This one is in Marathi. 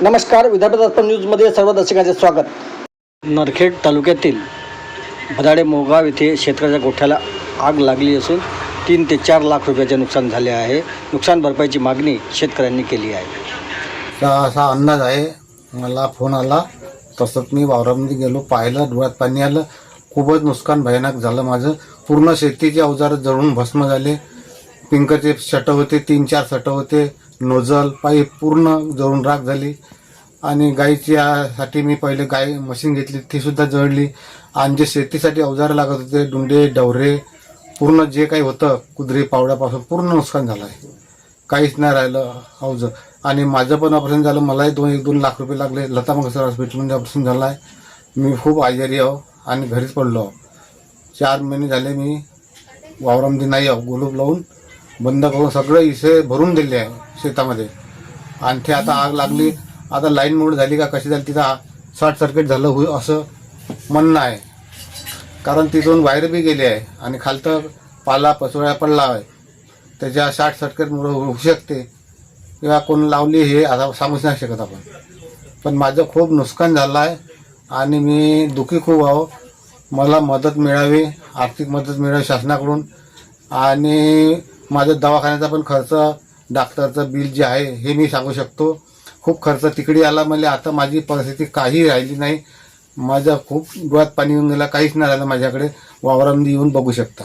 नमस्कार, विदर्भ दर्पण न्यूजमध्ये सर्व दर्शकांचे स्वागत. नरखेड तालुक्यातील भदाडे मोगाव येथे शेतकऱ्याच्या गोठ्याला आग लागली असून 3 ते 4 लाख रुपयाचे नुकसान झाले आहे. नुकसान भरपाईची मागणी शेतकऱ्यांनी केली आहे. असा अंदाज आहे. मला फोन आला तसंच मी वावरामध्ये गेलो, पाहिलं, डोळ्यात पाणी आलं. खूपच नुकसान भयानक झालं. माझं पूर्ण शेतीचे अवजार जळून भस्म झाले. पिंकचे शट होते, 3-4 शट होते, नोजल पाईप पूर्ण जळून राख झाली. आणि गाईच्यासाठी मी पहिले गाय मशीन घेतली, ती सुद्धा जळली. आणि जे शेतीसाठी अवजार लागत होते, डुंडे, डवरे, पूर्ण जे काही होतं कुदरी पावड्यापासून पूर्ण नुकसान झालं आहे. काहीच नाही राहिलं अवजार. आणि माझं पण ऑपरेशन झालं, मलाही 1-2 लाख रुपये लागले. लता मंगेशकर हॉस्पिटलमध्ये ऑपरेशन झालं आहे. मी खूप आजारी आहो आणि घरीच पडलो आहो. 4 महिने झाले मी वावरामध्ये नाही आहो. गुलूप लावून बंद करून सगळं इसे भरून दिले आहे शेतामध्ये. आणि ते आता आग लागली, आता लाईन मोड झाली का कशी झाली, तिथं शॉर्ट सर्किट झालं असं म्हणणं आहे. कारण तिथून वायर बी गेली आहे आणि खालतं पाला पसोळ्या पडला आहे. त्याच्या शॉर्ट सर्किटमुळे होऊ शकते किंवा कोण लावली हे आता सांगूच नाही शकत आपण. पण माझं खूप नुकसान झालं आहे आणि मी दुःखी खूप आहो. मला मदत मिळावी, आर्थिक मदत मिळावी शासनाकडून. आणि माझं दवाखान्याचा पण खर्च, डॉक्टरचं बिल जे आहे हे मी सांगू शकतो. खूप खर्च तिकडे आला. मला आता माझी परिस्थिती काही राहिली नाही. माझं खूप डोळ्यात पाणी येऊन गेला, काहीच नाही राहिलं माझ्याकडे. वावरामध्ये येऊन बघू शकता.